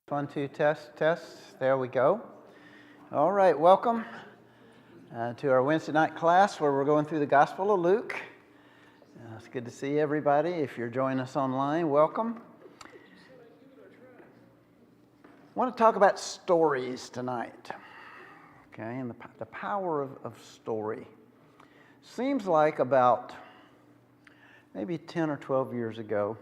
1, 2, test. There we go. All right, welcome to our Wednesday night class where we're going through the Gospel of Luke. It's good to see everybody. If you're joining us online, welcome. I want to talk about stories tonight, okay, and the power of story. Seems like about maybe 10 or 12 years ago,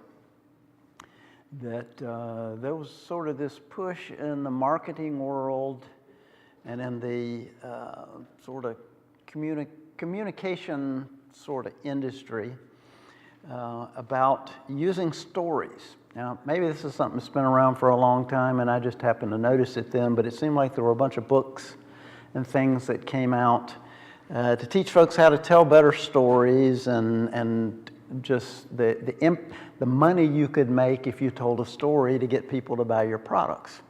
that there was sort of this push in the marketing world and in the sort of communication sort of industry about using stories. Now, maybe this is something that's been around for a long time and I just happened to notice it then, but it seemed like there were a bunch of books and things that came out to teach folks how to tell better stories and just the money you could make if you told a story to get people to buy your products.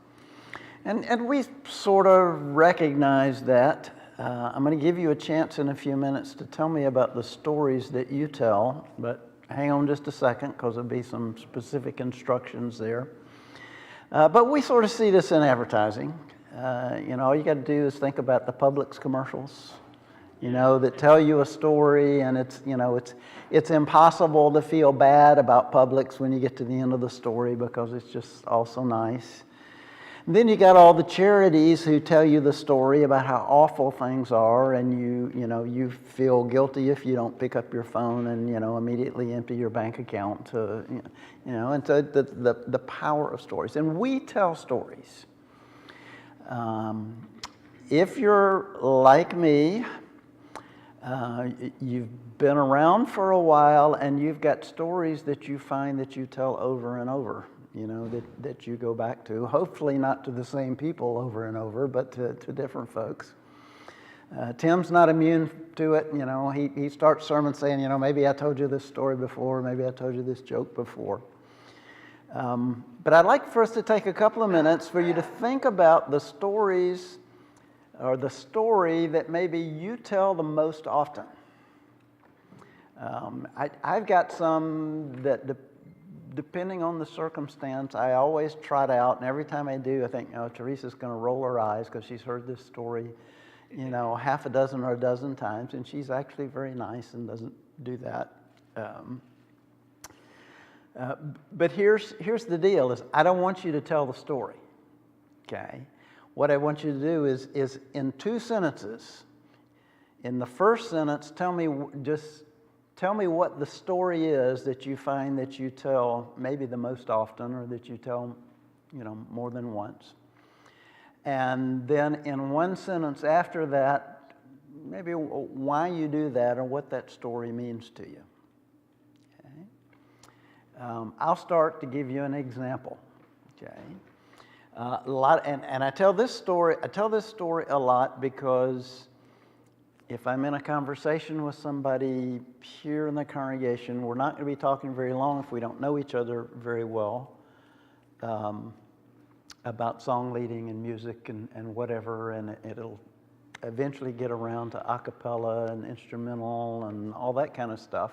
And we sort of recognize that. I'm going to give you a chance in a few minutes to tell me about the stories that you tell, but hang on just a second because there'll be some specific instructions there. But we sort of see this in advertising. All you got to do is think about the Publix commercials, that tell you a story, and it's impossible to feel bad about Publix when you get to the end of the story because it's just all so nice. And then you got all the charities who tell you the story about how awful things are, and you feel guilty if you don't pick up your phone and immediately empty your bank account. And so the power of stories, and we tell stories. If you're like me, you've been around for a while and you've got stories that you find that you tell over and over, that you go back to, hopefully not to the same people over and over, but to different folks. Tim's not immune to it. He starts sermons saying, maybe I told you this story before, maybe I told you this joke before. But I'd like for us to take a couple of minutes for you to think about the stories or the story that maybe you tell the most often. I've got some that, depending on the circumstance, I always trot out, and every time I do, I think, Teresa's going to roll her eyes because she's heard this story, half a dozen or a dozen times, and she's actually very nice and doesn't do that. But here's the deal: is I don't want you to tell the story, okay? What I want you to do is in 2 sentences. In the first sentence, tell me what the story is that you find that you tell maybe the most often, or that you tell, more than once. And then in 1 sentence after that, maybe why you do that or what that story means to you. Okay. I'll start to give you an example. Okay. And I tell this story a lot because if I'm in a conversation with somebody here in the congregation, we're not going to be talking very long if we don't know each other very well about song leading and music and whatever, and it'll eventually get around to a cappella and instrumental and all that kind of stuff.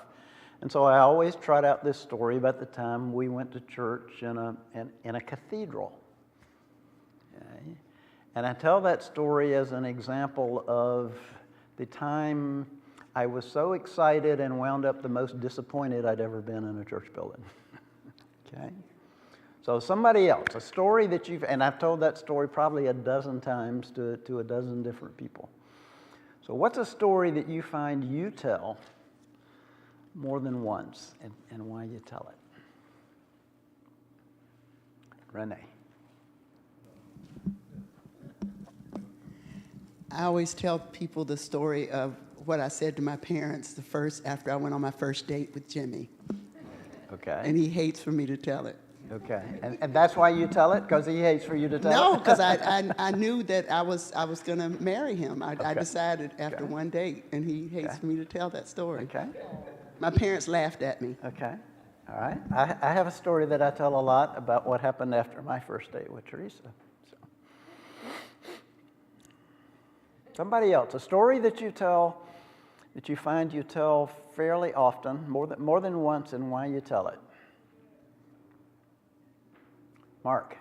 And so I always trot out this story about the time we went to church in a cathedral. Okay. And I tell that story as an example of the time I was so excited and wound up the most disappointed I'd ever been in a church building. Okay? So somebody else, a story that and I've told that story probably a dozen times to a dozen different people. So what's a story that you find you tell more than once, and why you tell it? Renee. I always tell people the story of what I said to my parents after I went on my first date with Jimmy. Okay. And he hates for me to tell it. Okay. And that's why you tell it? Because he hates for you to tell it? No, because I knew that I was going to marry him. I decided after one date, and he hates for me to tell that story. Okay. My parents laughed at me. Okay. All right. I have a story that I tell a lot about what happened after my first date with Teresa. Somebody else, a story that you tell, that you find you tell fairly often, more than once, and why you tell it. Mark.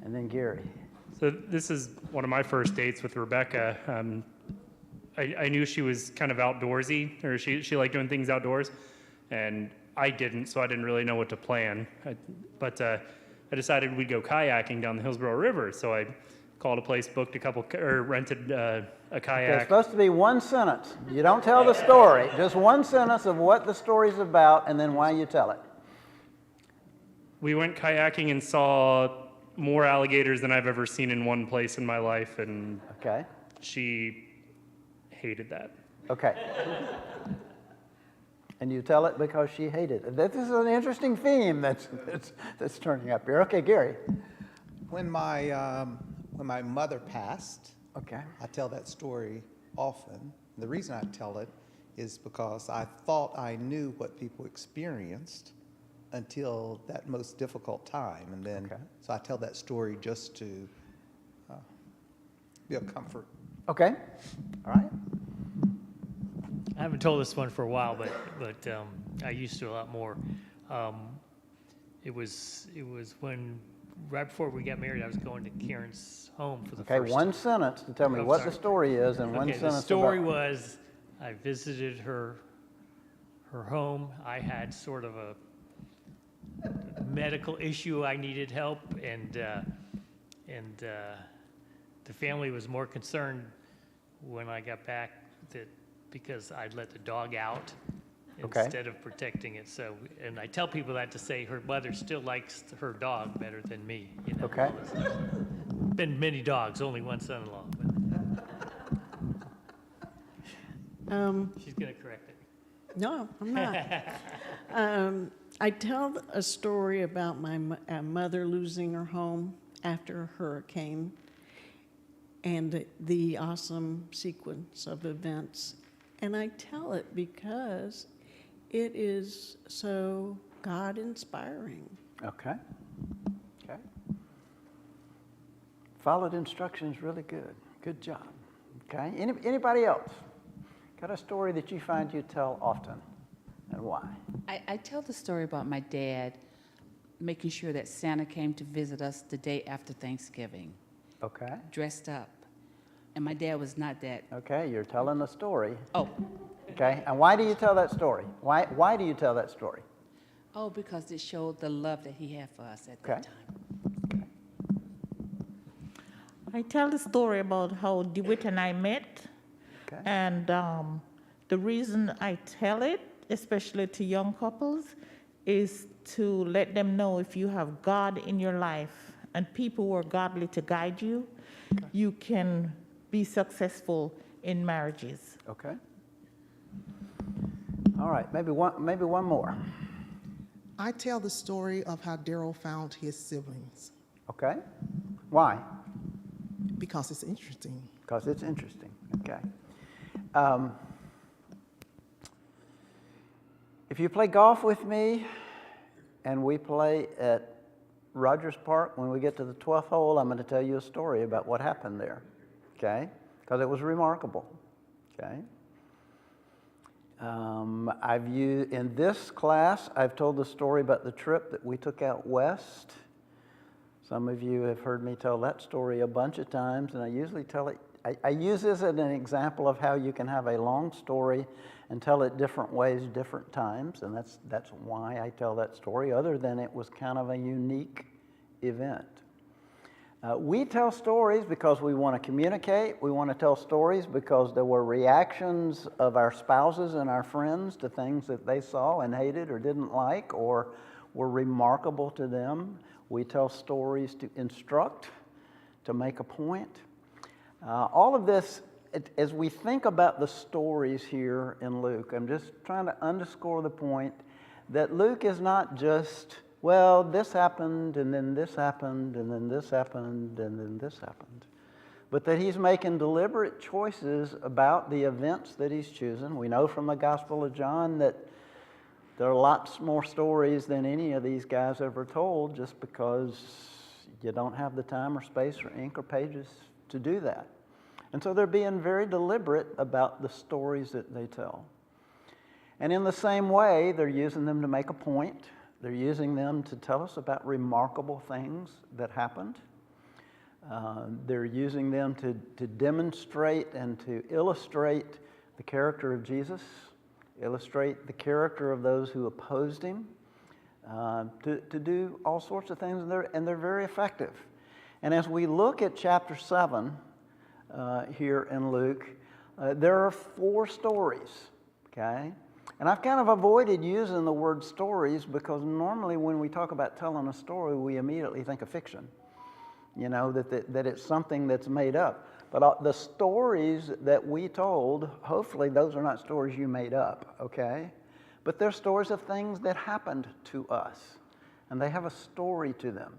And then Gary. So this is one of my first dates with Rebecca. I knew she was kind of outdoorsy, or she liked doing things outdoors, and I didn't, so I didn't really know what to plan. But I decided we'd go kayaking down the Hillsborough River, so I called a place, booked a couple, or rented a Okay, kayak. it's supposed to be one sentence. You don't tell the story, just one sentence of what the story's about and then why you tell it. We went kayaking and saw more alligators than I've ever seen in one place in my life, and Okay, she hated that. okay. And you tell it because she hated it. This is an interesting theme that's turning up here. Okay, Gary. When my mother passed, Okay. I tell that story often. The reason I tell it is because I thought I knew what people experienced until that most difficult time, and then Okay. so I tell that story just to be a comfort. Okay, all right. I haven't told this one for a while, but I used to a lot more. It was when right before we got married, I was going to Karen's home for the Okay, first one sentence to tell me Oh, what sorry. the story is and one Okay, sentence the story about... was I visited her home. I had sort of a medical issue I needed help, and the family was more concerned when I got back that because I'd let the dog out Okay. instead of protecting it. So, and I tell people that to say her mother still likes her dog better than me. You know, Okay. all this stuff. Been many dogs, only one son-in-law. But she's gonna correct it. No, I'm not. I tell a story about my mother losing her home after a hurricane and the awesome sequence of events. And I tell it because it is so God-inspiring. Okay, okay. Followed instructions really good. Good job. Okay, anybody else? Got a story that you find you tell often, and why? I tell the story about my dad making sure that Santa came to visit us the day after Thanksgiving, Okay, dressed up. And my dad was not that, okay, you're telling a story. oh, Okay, and why do you tell that story? Why do you tell that story? because it showed the love that he had for us at Okay. that time. I tell the story about how DeWitt and I met, Okay, and the reason I tell it, especially to young couples, is to let them know if you have God in your life and people who are godly to guide you, you can be successful in marriages. okay. All right, maybe one more. I tell the story of how Daryl found his siblings Okay, why? because it's interesting. Because it's interesting. Okay. If you play golf with me and we play at Rogers Park, when we get to the 12th hole, I'm going to tell you a story about what happened there. Okay? Because it was remarkable. Okay? In this class, I've told the story about the trip that we took out west. Some of you have heard me tell that story a bunch of times, and I usually tell it, I use this as an example of how you can have a long story and tell it different ways, different times, and that's why I tell that story, other than it was kind of a unique event. We tell stories because we want to communicate. We want to tell stories because there were reactions of our spouses and our friends to things that they saw and hated or didn't like or were remarkable to them. We tell stories to instruct, to make a point. All of this, as we think about the stories here in Luke, I'm just trying to underscore the point that Luke is not just, well, this happened, and then this happened, and then this happened, and then this happened. But that he's making deliberate choices about the events that he's choosing. We know from the Gospel of John that there are lots more stories than any of these guys ever told just because you don't have the time or space or ink or pages to do that. And so they're being very deliberate about the stories that they tell. And in the same way, they're using them to make a point. They're using them to tell us about remarkable things that happened. They're using them to demonstrate and to illustrate the character of Jesus, illustrate the character of those who opposed him, to do all sorts of things, and they're very effective. And as we look at chapter 7 here in Luke, there are 4 stories, okay? And I've kind of avoided using the word stories because normally when we talk about telling a story, we immediately think of fiction. You know, that it's something that's made up. But the stories that we told, hopefully those are not stories you made up, okay? But they're stories of things that happened to us, and they have a story to them.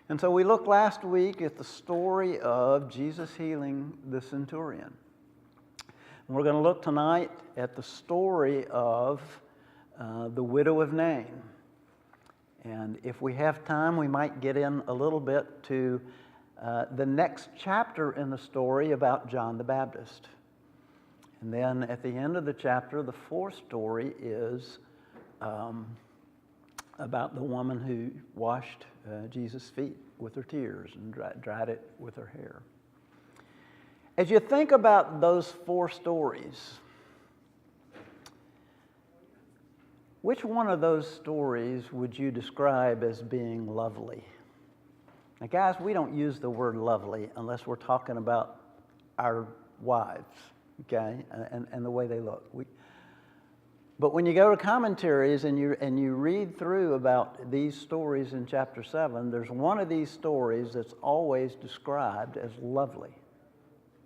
And so we looked last week at the story of Jesus healing the centurion. And we're going to look tonight at the story of the widow of Nain. And if we have time, we might get in a little bit to the next chapter in the story about John the Baptist. And then at the end of the chapter, the 4th story is about the woman who washed Jesus' feet with her tears and dried it with her hair. As you think about those 4 stories, which one of those stories would you describe as being lovely? Now, guys, we don't use the word lovely unless we're talking about our wives, okay, and the way they look. But when you go to commentaries and you read through about these stories in chapter 7, there's one of these stories that's always described as lovely.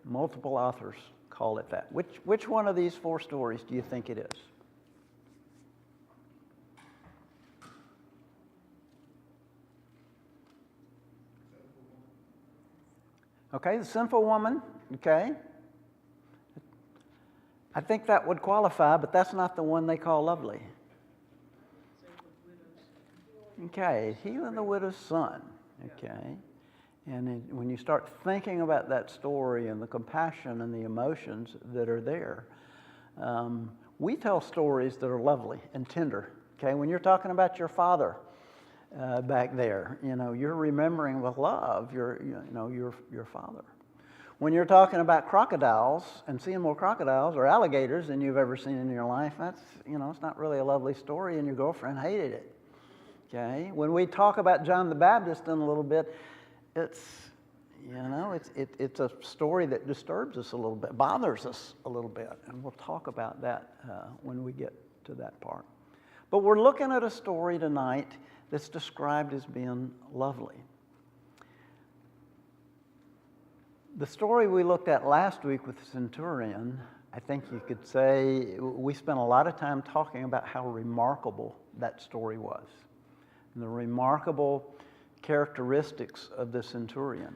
Multiple authors call it that. Which one of these 4 stories do you think it is? Okay, the sinful woman, okay. I think that would qualify, but that's not the one they call lovely. Okay, healing the widow's son, okay. And when you start thinking about that story and the compassion and the emotions that are there, we tell stories that are lovely and tender, okay. When you're talking about your father, back there, you know, you're remembering with love your father. When you're talking about crocodiles and seeing more crocodiles or alligators than you've ever seen in your life, that's, you know, it's not really a lovely story, and your girlfriend hated it. Okay. When we talk about John the Baptist in a little bit, it's, you know, it's a story that disturbs us a little bit, bothers us a little bit, and we'll talk about that when we get to that part. But we're looking at a story tonight that's described as being lovely. The story we looked at last week with the centurion, I think you could say we spent a lot of time talking about how remarkable that story was, and the remarkable characteristics of the centurion.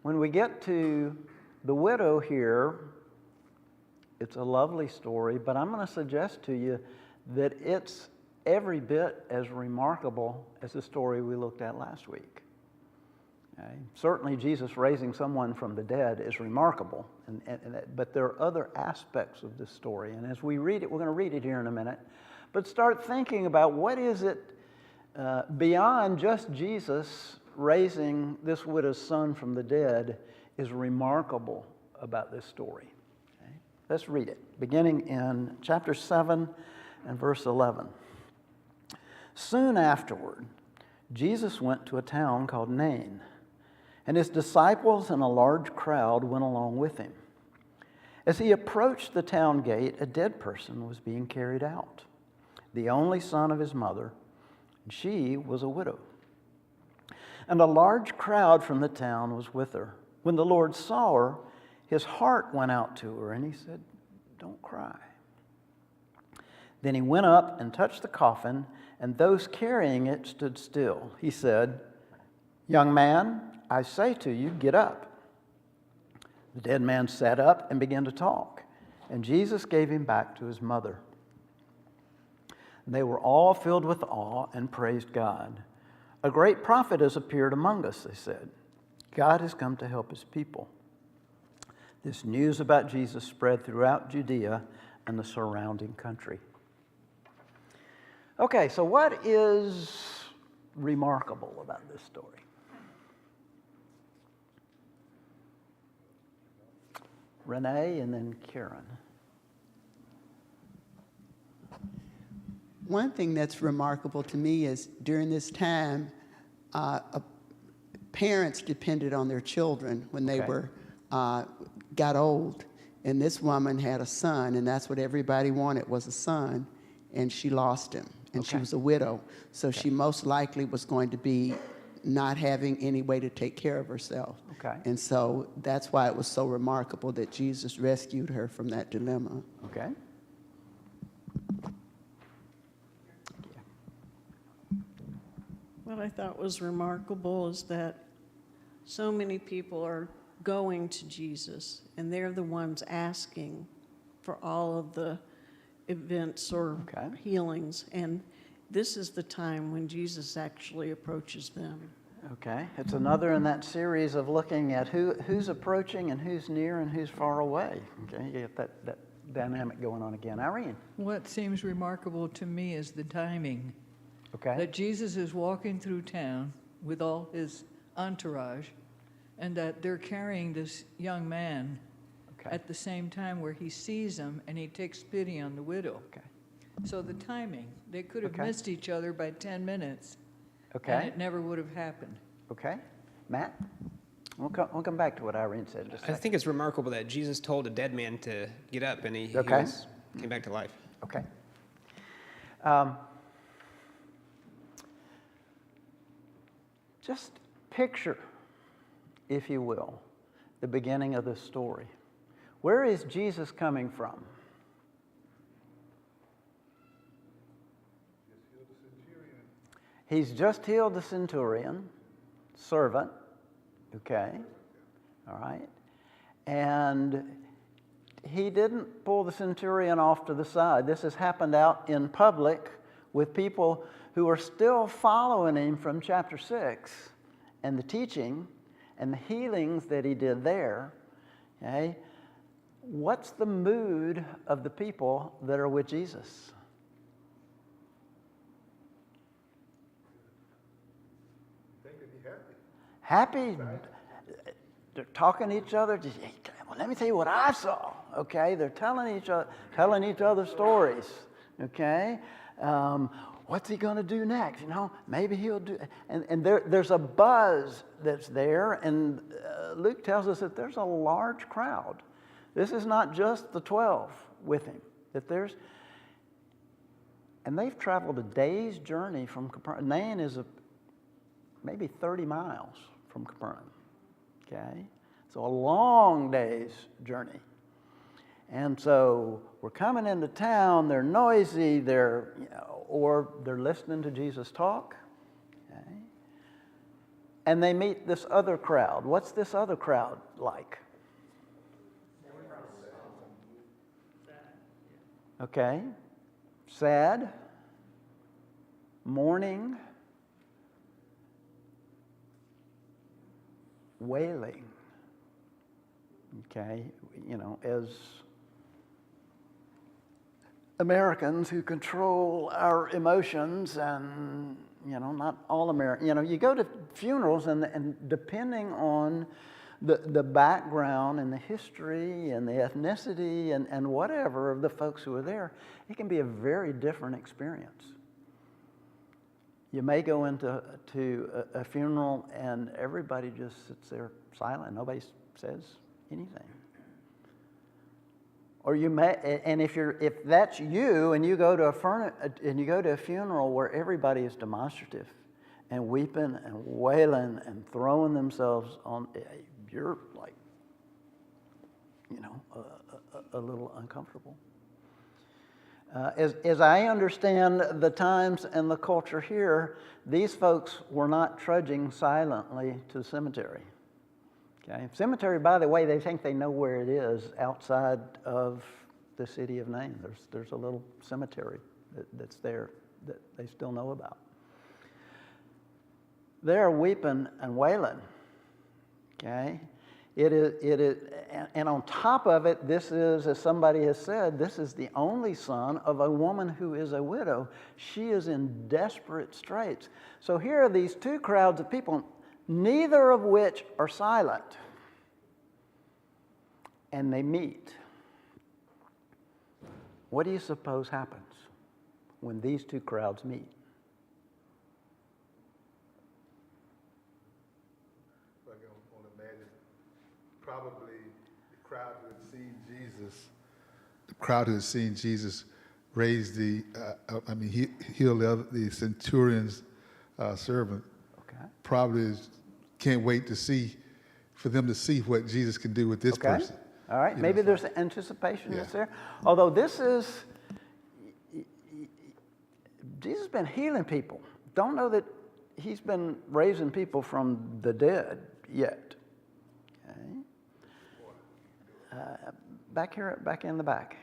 When we get to the widow here, it's a lovely story, but I'm going to suggest to you that it's every bit as remarkable as the story we looked at last week. Okay? Certainly Jesus raising someone from the dead is remarkable, but there are other aspects of this story. And as we read it, we're going to read it here in a minute, but start thinking about what is it beyond just Jesus raising this widow's son from the dead is remarkable about this story. Okay? Let's read it, beginning in chapter 7 and verse 11. Soon afterward, Jesus went to a town called Nain, and his disciples and a large crowd went along with him. As he approached the town gate, a dead person was being carried out, the only son of his mother, and she was a widow. And a large crowd from the town was with her. When the Lord saw her, his heart went out to her, and he said, "Don't cry." Then he went up and touched the coffin, and those carrying it stood still. He said, "Young man, I say to you, get up." The dead man sat up and began to talk, and Jesus gave him back to his mother. They were all filled with awe and praised God. "A great prophet has appeared among us," they said. "God has come to help his people." This news about Jesus spread throughout Judea and the surrounding country. Okay, so what is remarkable about this story? Renee, and then Karen. One thing that's remarkable to me is during this time, parents depended on their children when they Okay. got old. And this woman had a son, and that's what everybody wanted was a son, and she lost him. And she Okay. was a widow, so she most likely was going to be not having any way to take care of herself. Okay. And so that's why it was so remarkable that Jesus rescued her from that dilemma. Okay. What I thought was remarkable is that so many people are going to Jesus, and they're the ones asking for all of the events or Okay. healings. And this is the time when Jesus actually approaches them. Okay. It's another in that series of looking at who's approaching and who's near and who's far away. Okay. You get that dynamic going on again. Irene. What seems remarkable to me is the timing. Okay. That Jesus is walking through town with all his entourage, and that they're carrying this young man Okay. at the same time where he sees him and he takes pity on the widow. Okay. So the timing, they could have Okay. missed each other by 10 minutes, and Okay. it never would have happened. Okay. Matt? We'll come back to what Irene said in just a I second. think it's remarkable that Jesus told a dead man to get up and he Okay. came back to life. Okay. Just picture, if you will, the beginning of this story. Where is Jesus coming from? He's just healed the centurion, servant, okay, all right? And he didn't pull the centurion off to the side. This has happened out in public with people who are still following him from chapter 6 and the teaching and the healings that he did there, okay? What's the mood of the people that are with Jesus? Happy. They're talking to each other. Just, hey, well, let me tell you what I saw. Okay, they're telling each other stories. Okay, what's he going to do next? You know, maybe he'll do. And there's a buzz that's there. And Luke tells us that there's a large crowd. This is not just the 12 with him. And they've traveled a day's journey from Capernaum. Nain is maybe 30 miles from Capernaum, okay? So a long day's journey. And so we're coming into town, they're noisy, or they're listening to Jesus talk, okay? And they meet this other crowd. What's this other crowd like? Okay, sad, mourning, wailing. Okay, you know, as Americans who control our emotions, and you know, not all Americans. You know, you go to funerals, and depending on the background and the history and the ethnicity and whatever of the folks who are there, it can be a very different experience. You may go into a funeral and everybody just sits there silent. Nobody says anything. Or you may, and if that's you, and you go to a funeral where everybody is demonstrative and weeping and wailing and throwing themselves on, you're like, you know, a little uncomfortable. As I understand the times and the culture here, these folks were not trudging silently to the cemetery. Okay? Cemetery, by the way, they think they know where it is outside of the city of Nain. There's a little cemetery that's there that they still know about. They're weeping and wailing. Okay? It is, and on top of it, this is, as somebody has said, this is the only son of a woman who is a widow. She is in desperate straits. So here are these two crowds of people, neither of which are silent. and they meet. What do you suppose happens when these two crowds meet? I can only imagine, probably the crowd who had seen Jesus raise heal the centurion's servant. Okay. Probably can't wait for them to see what Jesus can do with this person. All right. You Maybe know, there's anticipation that's there. Although Jesus has been healing people. Don't know that he's been raising people from the dead yet. Okay. Back in the back.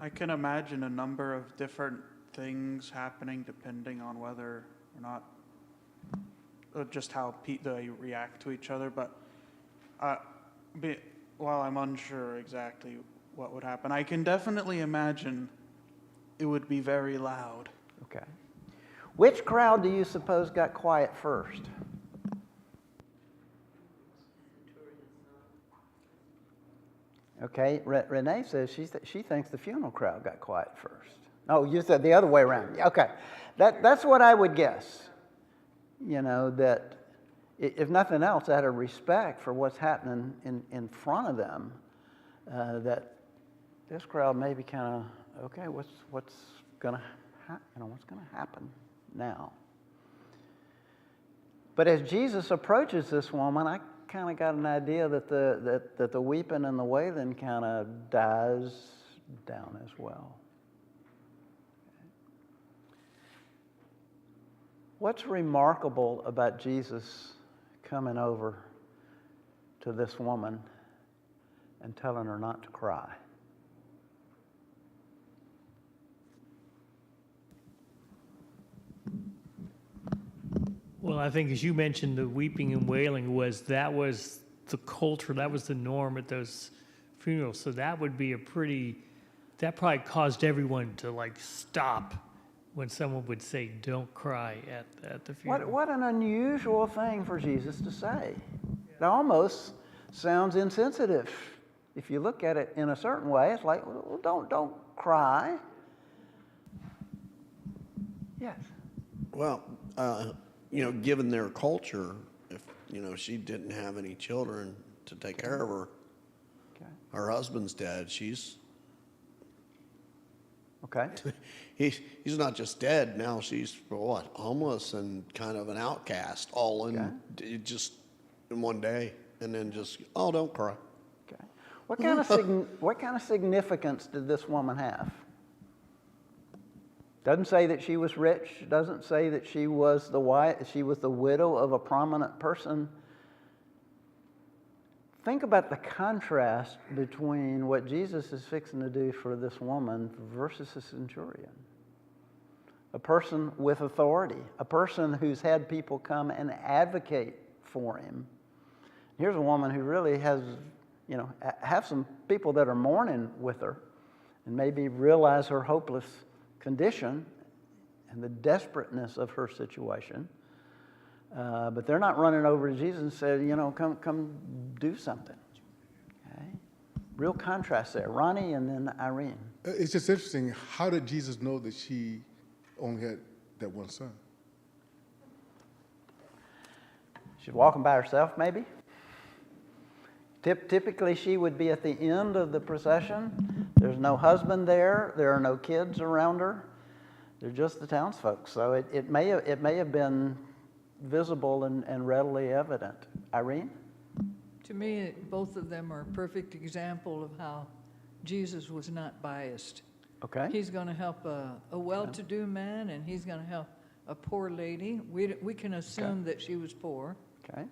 I can imagine a number of different things happening depending on whether or not, just how they react to each other. But while I'm unsure exactly what would happen, I can definitely imagine it would be very loud. Okay. Which crowd do you suppose got quiet first? Okay, Renee says she thinks the funeral crowd got quiet first. Oh, you said the other way around. Okay, that's what I would guess. You know, that if nothing else, out of respect for what's happening in front of them, that this crowd may be kind of, okay, what's gonna happen now? But as Jesus approaches this woman, I kind of got an idea that the weeping and the wailing kind of dies down as well. What's remarkable about Jesus coming over to this woman and telling her not to cry? Well, I think as you mentioned, the weeping and wailing was the culture, that was the norm at those funerals. So that would be that probably caused everyone to like stop when someone would say, "Don't cry" at the funeral. What an unusual thing for Jesus to say. It almost sounds insensitive. If you look at it in a certain way, it's like, well, don't cry. Yes. Well, given their culture, if, she didn't have any children to take care of her, her husband's dead, she's... Okay. He's not just dead, now she's, homeless and kind of an outcast, all in just in one day, and then just, don't cry. Okay. What kind of significance did this woman have? Doesn't say that she was rich. Doesn't say that she was the widow of a prominent person. Think about the contrast between what Jesus is fixing to do for this woman versus a centurion. A person with authority, a person who's had people come and advocate for him. Here's a woman who really has, have some people that are mourning with her and maybe realize her hopeless condition and the desperateness of her situation. But they're not running over to Jesus and said, come do something. Okay? Real contrast there. Ronnie and then Irene. It's just interesting. How did Jesus know that she only had that one son? She's walking by herself, maybe. Typically, she would be at the end of the procession. There's no husband there. There are no kids around her. They're just the townsfolk. So it may have been visible and readily evident. Irene? To me, both of them are a perfect example of how Jesus was not biased. Okay. He's going to help a well-to-do man, and he's going to help a poor lady. We can assume that she was poor. Okay.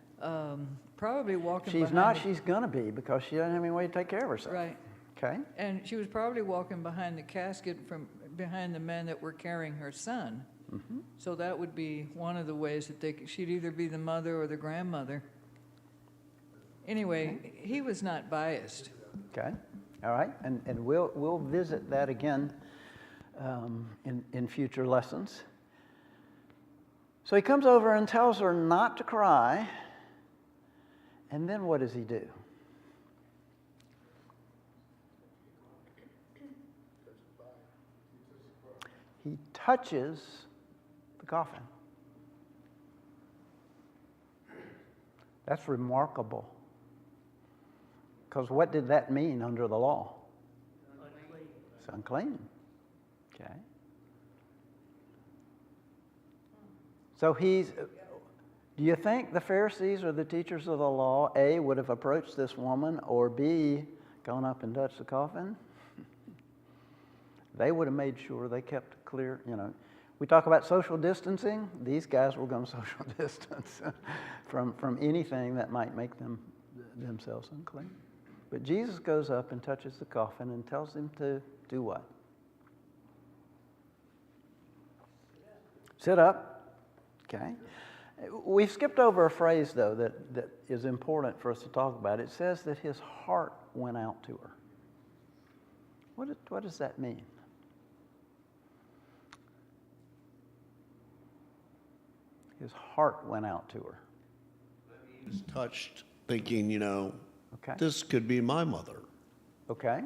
Probably walking She's behind not. She's going to be because she doesn't have any way to take care of herself. Right. Okay. And she was probably walking behind the casket from behind the men that were carrying her son. Mm-hmm. So that would be one of the ways that she'd either be the mother or the grandmother. Anyway, he was not biased. Okay. All right. And we'll visit that again in future lessons. So he comes over and tells her not to cry. And then what does he do? touches the coffin. That's remarkable. Because what did that mean under the law? It's unclean. Okay. So do you think the Pharisees or the teachers of the law, A, would have approached this woman, or B, gone up and touched the coffin? They would have made sure they kept clear, We talk about social distancing. These guys were going to social distance from anything that might make themselves unclean. But Jesus goes up and touches the coffin and tells him to do what? Sit up. Okay. We've skipped over a phrase, though, that is important for us to talk about. It says that his heart went out to her. What does that mean? His heart went out to her. He was touched, thinking, Okay. this could be my mother. Okay.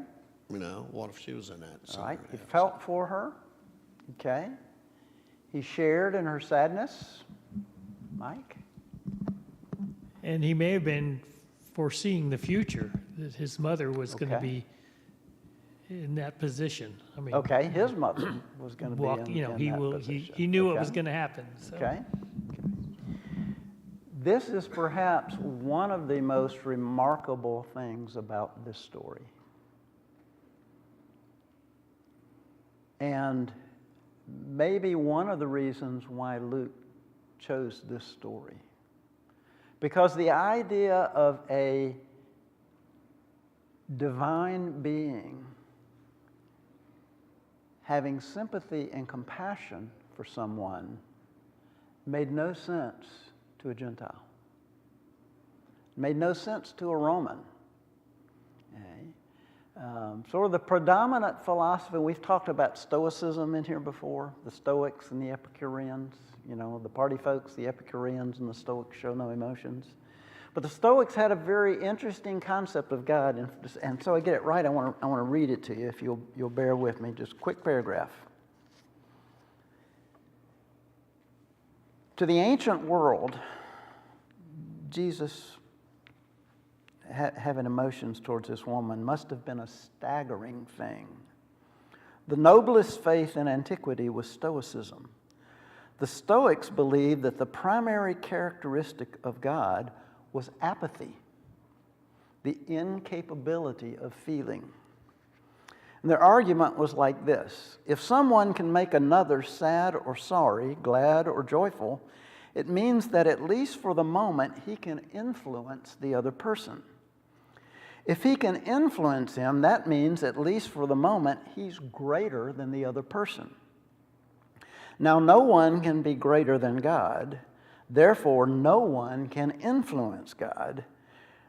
What if she was in that All right. He scenario? felt for her. Okay. He shared in her sadness. Mike? And he may have been foreseeing the future, that his mother was going to Okay. be in that position. I mean, Okay, his mother was going to be in he that will. position. He knew Okay. it was going to happen. So. Okay. This is perhaps one of the most remarkable things about this story. And maybe one of the reasons why Luke chose this story. Because the idea of a divine being having sympathy and compassion for someone made no sense to a Gentile. Made no sense to a Roman. Okay. Sort of the predominant philosophy, we've talked about Stoicism in here before, the Stoics and the Epicureans, the party folks, the Epicureans and the Stoics show no emotions. But the Stoics had a very interesting concept of God, and so I get it right. I want to read it to you if you'll bear with me. Just a quick paragraph. To the ancient world, Jesus having emotions towards this woman must have been a staggering thing. The noblest faith in antiquity was Stoicism. The Stoics believed that the primary characteristic of God was apathy, the incapability of feeling. And their argument was like this: if someone can make another sad or sorry, glad or joyful, it means that at least for the moment he can influence the other person. If he can influence him, that means at least for the moment he's greater than the other person. Now, no one can be greater than God. Therefore, no one can influence God.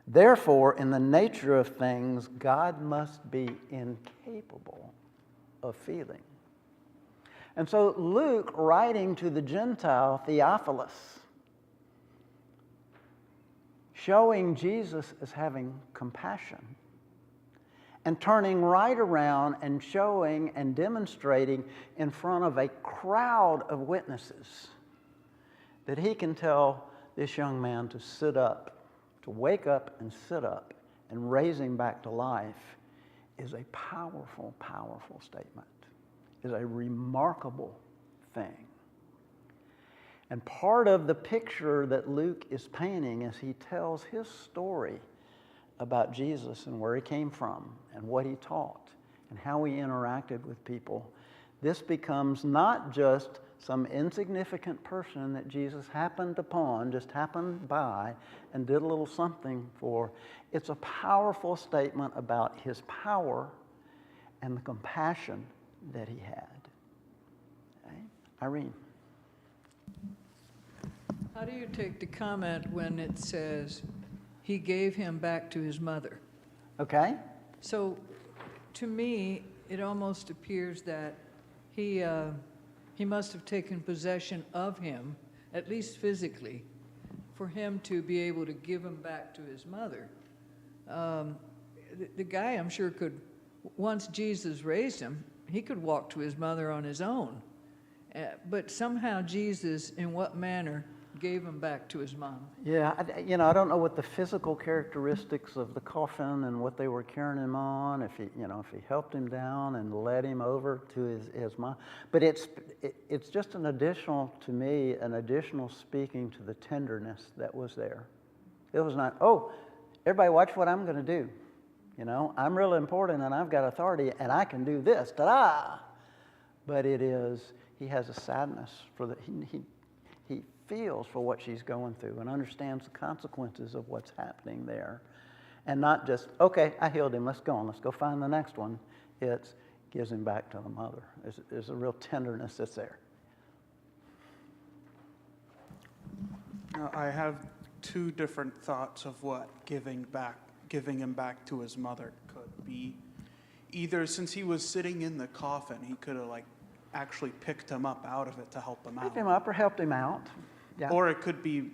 Therefore, in the nature of things, God must be incapable of feeling. And so Luke, writing to the Gentile Theophilus, showing Jesus as having compassion, and turning right around and showing and demonstrating in front of a crowd of witnesses that he can tell this young man to sit up, to wake up and sit up and raise him back to life, is a powerful, powerful statement, is a remarkable thing. And part of the picture that Luke is painting as he tells his story about Jesus and where he came from and what he taught and how he interacted with people, this becomes not just some insignificant person that Jesus happened upon, just happened by and did a little something for. It's a powerful statement about his power and the compassion that he had. Okay? Irene. How do you take the comment when it says he gave him back to his mother? Okay. So to me, it almost appears that he must have taken possession of him, at least physically, for him to be able to give him back to his mother. The guy, I'm sure, could, once Jesus raised him, he could walk to his mother on his own. But somehow Jesus, in what manner, gave him back to his mom? Yeah, I don't know what the physical characteristics of the coffin and what they were carrying him on, if he helped him down and led him over to his mom. But it's just an additional speaking to the tenderness that was there. It was not, oh, everybody watch what I'm going to do. I'm real important and I've got authority and I can do this, ta-da! But it is, he has a sadness for he feels for what she's going through and understands the consequences of what's happening there. And not just, okay, I healed him, let's go find the next one. It gives him back to the mother. There's a real tenderness that's there. I have two different thoughts of what giving him back to his mother could be. Either since he was sitting in the coffin, he could have actually picked him up out of it to help him out. Picked him up or helped him out. Yeah. Or it could be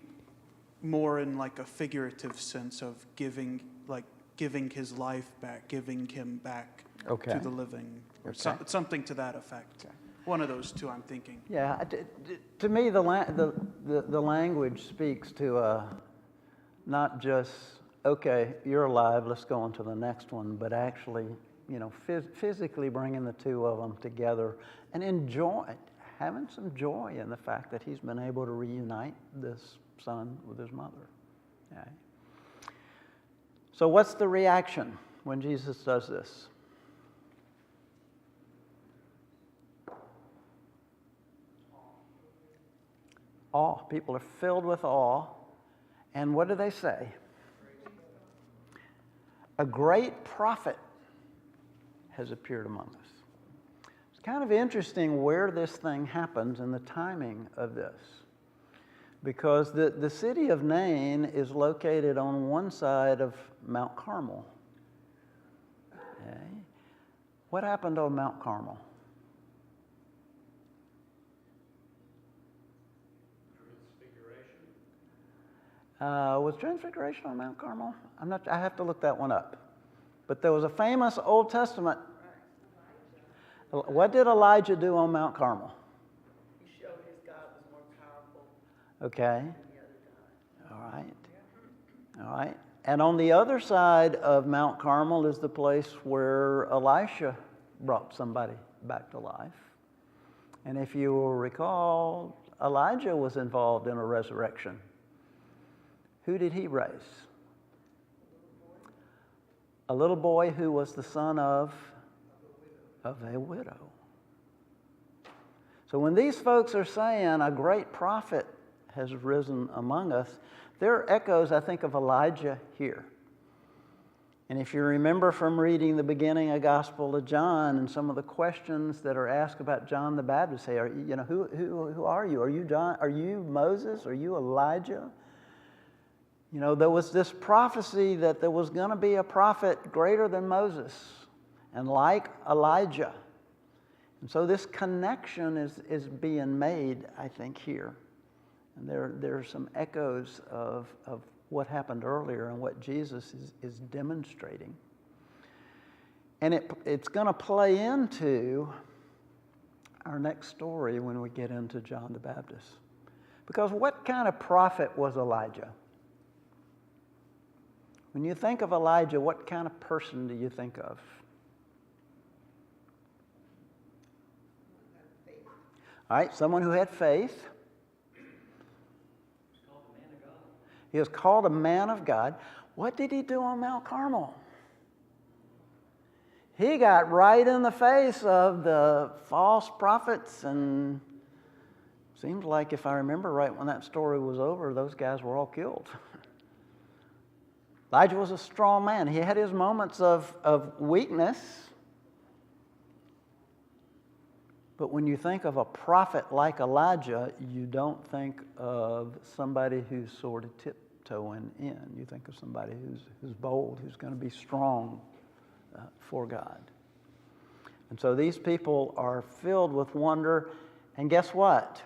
more in a figurative sense of giving his life back, giving him back to the living, or something to that effect. Okay. One of those two, I'm thinking. Yeah, to me, the language speaks to not just, okay, you're alive, let's go on to the next one, but actually, physically bringing the two of them together and having some joy in the fact that he's been able to reunite this son with his mother. Okay. So what's the reaction when Jesus does this? Awe. People are filled with awe. And what do they say? A great prophet has appeared among us. It's kind of interesting where this thing happens and the timing of this. Because the city of Nain is located on one side of Mount Carmel. Okay. What happened on Mount Carmel? Was Transfiguration on Mount Carmel? I have to look that one up. But there was a famous Old Testament. What did Elijah do on Mount Carmel? He showed his God was more powerful. Okay. All right. And on the other side of Mount Carmel is the place where Elisha brought somebody back to life. And if you will recall, Elijah was involved in a resurrection. Who did he raise? A little boy who was the son of a widow. So when these folks are saying a great prophet has risen among us, there are echoes, I think, of Elijah here. And if you remember from reading the beginning of Gospel of John and some of the questions that are asked about John the Baptist, say, who are you? Are you John? Are you Moses? Are you Elijah? There was this prophecy that there was going to be a prophet greater than Moses and like Elijah. And so this connection is being made, I think, here. And there are some echoes of what happened earlier and what Jesus is demonstrating. And it's going to play into our next story when we get into John the Baptist. Because what kind of prophet was Elijah? When you think of Elijah, what kind of person do you think of? All right, someone who had faith. He was called a man of God. What did he do on Mount Carmel? He got right in the face of the false prophets, and seems like, if I remember right, when that story was over, those guys were all killed. Elijah was a strong man. He had his moments of weakness. But when you think of a prophet like Elijah, you don't think of somebody who's sort of tiptoeing in. You think of somebody who's bold, who's going to be strong for God. And so these people are filled with wonder. And guess what?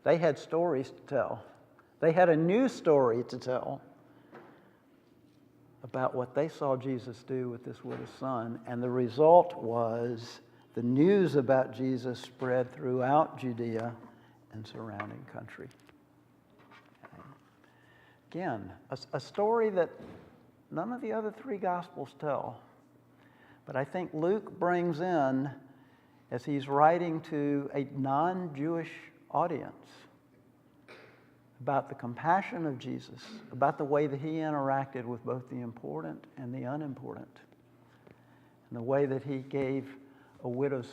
They had stories to tell. They had a new story to tell about what they saw Jesus do with this widow's son. And the result was the news about Jesus spread throughout Judea and surrounding country. Again, a story that none of the other three Gospels tell. But I think Luke brings in, as he's writing to a non-Jewish audience, about the compassion of Jesus, about the way that he interacted with both the important and the unimportant, and the way that he gave a widow's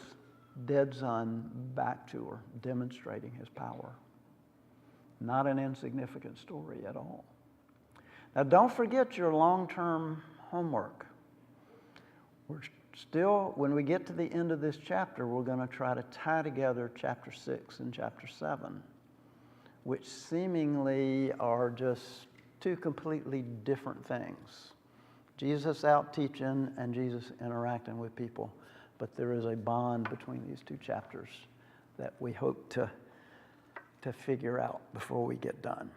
dead son back to her, demonstrating his power. Not an insignificant story at all. Now, don't forget your long-term homework. We're still, when we get to the end of this chapter, we're going to try to tie together chapter 6 and chapter 7, which seemingly are just two completely different things. Jesus out teaching and Jesus interacting with people. But there is a bond between these two chapters that we hope to figure out before we get done.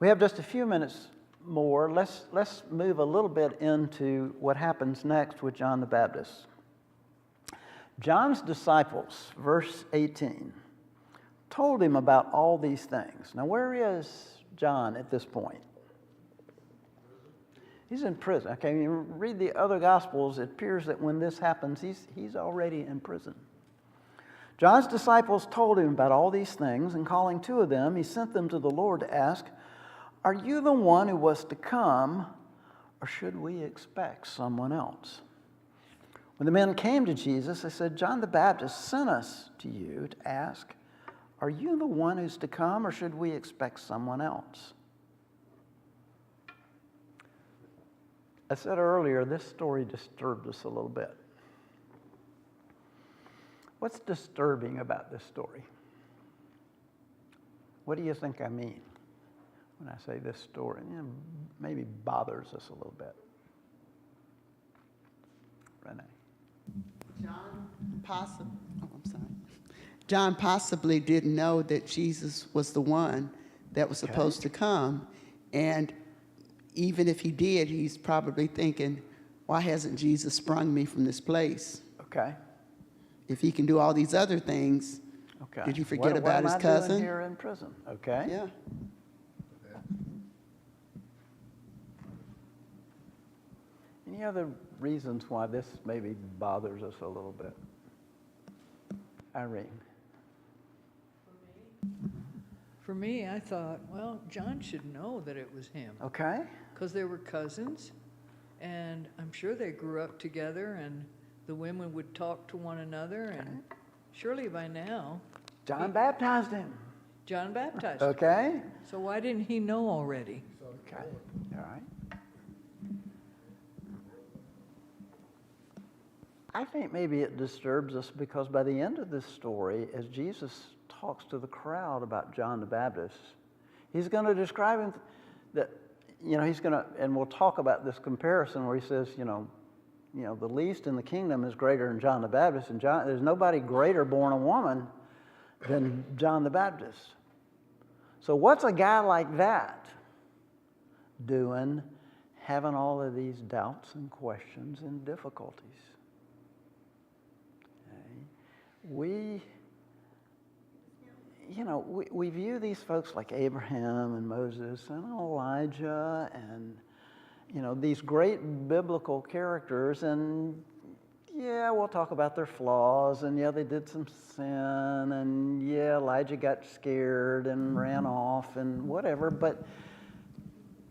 We have just a few minutes more. Let's move a little bit into what happens next with John the Baptist. John's disciples, verse 18, told him about all these things. Now, where is John at this point? He's in prison. Okay, you read the other Gospels, it appears that when this happens, he's already in prison. John's disciples told him about all these things, and calling two of them, he sent them to the Lord to ask, "Are you the one who was to come, or should we expect someone else?" When the men came to Jesus, they said, "John the Baptist sent us to you to ask, 'Are you the one who's to come, or should we expect someone else?'" I said earlier, this story disturbed us a little bit. What's disturbing about this story? What do you think I mean when I say this story? Maybe bothers us a little bit. Renee. John possibly didn't know that Jesus was the one that was supposed to come. And even if he did, he's probably thinking, why hasn't Jesus sprung me from this place? Okay. If he can do all these other things, did you forget about his cousin? What am I doing here in prison? Okay. Yeah. Any other reasons why this maybe bothers us a little bit? Irene. For me, I thought, well, John should know that it was him. Okay. Because they were cousins, and I'm sure they grew up together, and the women would talk to one another, and surely by now... John baptized him. John baptized him. Okay. So why didn't he know already? Okay. All right. I think maybe it disturbs us because by the end of this story, as Jesus talks to the crowd about John the Baptist, he's going to describe him that, he's going to, and we'll talk about this comparison where he says, the least in the kingdom is greater than John the Baptist, and there's nobody greater born a woman than John the Baptist. So what's a guy like that doing, having all of these doubts and questions and difficulties? We view these folks like Abraham and Moses and Elijah and, these great biblical characters, and we'll talk about their flaws, and they did some sin, and Elijah got scared and ran off and whatever, but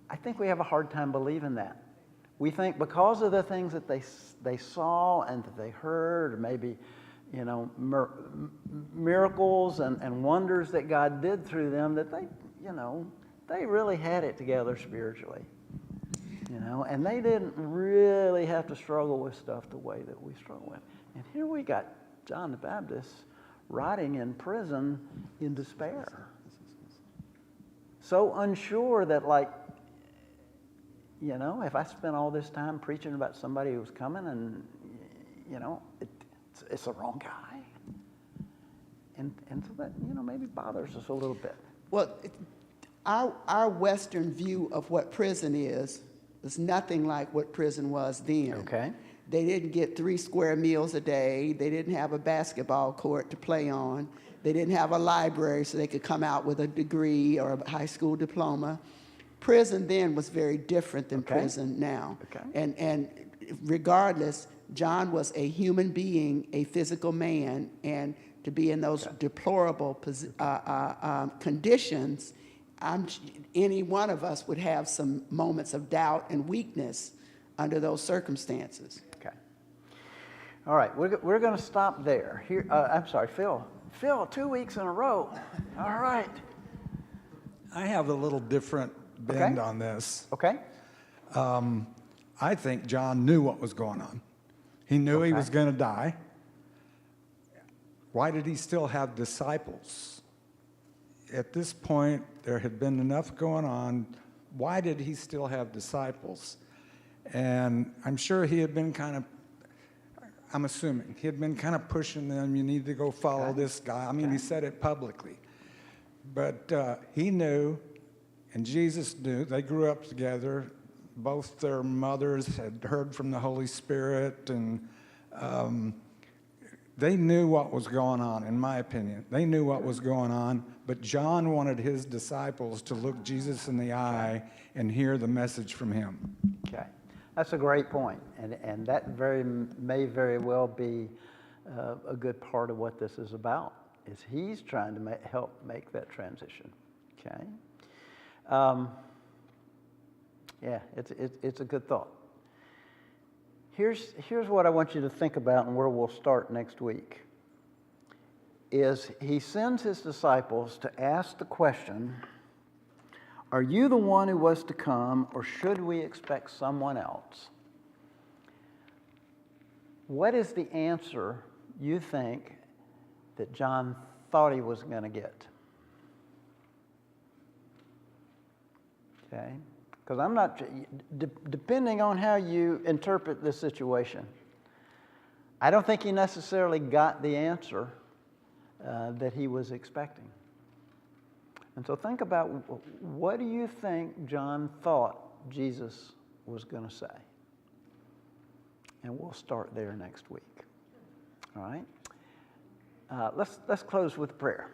I think we have a hard time believing that. We think because of the things that they saw and that they heard, or maybe miracles and wonders that God did through them, that they really had it together spiritually, and they didn't really have to struggle with stuff the way that we struggle with. And here we got John the Baptist rotting in prison in despair, so unsure that if I spent all this time preaching about somebody who was coming and, it's the wrong guy. And so that, maybe bothers us a little bit. Well, our Western view of what prison is nothing like what prison was then. Okay. They didn't get 3 square meals a day. They didn't have a basketball court to play on. They didn't have a library so they could come out with a degree or a high school diploma. Prison then was very different than prison now. And regardless, John was a human being, a physical man, and to be in those deplorable conditions, any one of us would have some moments of doubt and weakness under those circumstances. Okay. All right, we're going to stop there. Here, I'm sorry, Phil. Phil, 2 weeks in a row. All right. I have a little different bend on this. Okay. I think John knew what was going on. He knew he was going to die. Why did he still have disciples? At this point, there had been enough going on. Why did he still have disciples? And I'm sure he had been I'm assuming, he had been kind of pushing them, you need to go follow this guy. I mean, he said it publicly. But he knew, and Jesus knew, they grew up together. Both their mothers had heard from the Holy Spirit, and they knew what was going on, in my opinion. They knew what was going on, but John wanted his disciples to look Jesus in the eye and hear the message from him. Okay. That's a great point, and that may very well be a good part of what this is about, is he's trying to help make that transition, okay? Yeah, it's a good thought. Here's what I want you to think about and where we'll start next week, is he sends his disciples to ask the question, are you the one who was to come, or should we expect someone else? What is the answer you think that John thought he was going to get? Okay? Because I'm not, depending on how you interpret this situation, I don't think he necessarily got the answer that he was expecting. And so think about, what do you think John thought Jesus was going to say? And we'll start there next week. All right? Let's close with prayer.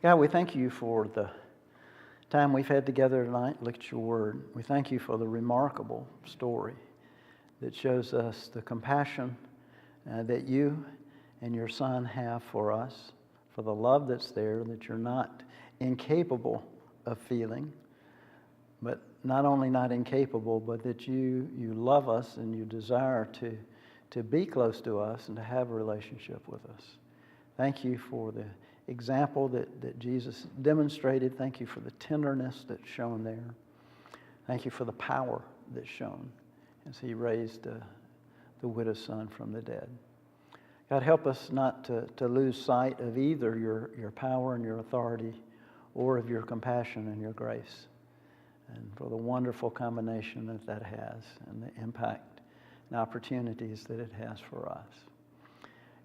God, we thank you for the time we've had together tonight. Look at your word. We thank you for the remarkable story that shows us the compassion that you and your Son have for us, for the love that's there, that you're not incapable of feeling, but not only not incapable, but that you love us and you desire to be close to us and to have a relationship with us. Thank you for the example that Jesus demonstrated. Thank you for the tenderness that's shown there. Thank you for the power that's shown as he raised the widow's son from the dead. God, help us not to lose sight of either your power and your authority, or of your compassion and your grace, and for the wonderful combination that has, and the impact and opportunities that it has for us.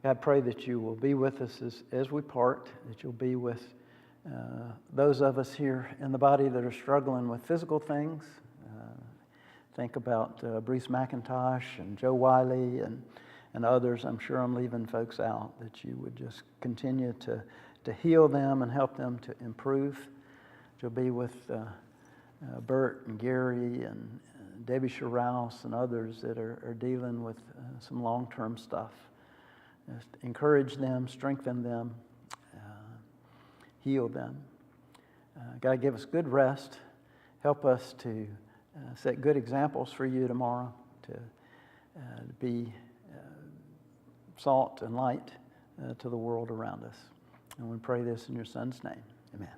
God, pray that you will be with us as we part, that you'll be with those of us here in the body that are struggling with physical things. Think about Bruce McIntosh and Joe Wiley and others. I'm sure I'm leaving folks out, that you would just continue to heal them and help them to improve. You'll be with Bert and Gary and Debbie Sherrouse and others that are dealing with some long-term stuff. Just encourage them, strengthen them, heal them. God, give us good rest. Help us to set good examples for you tomorrow, to be salt and light to the world around us. And we pray this in your Son's name. Amen.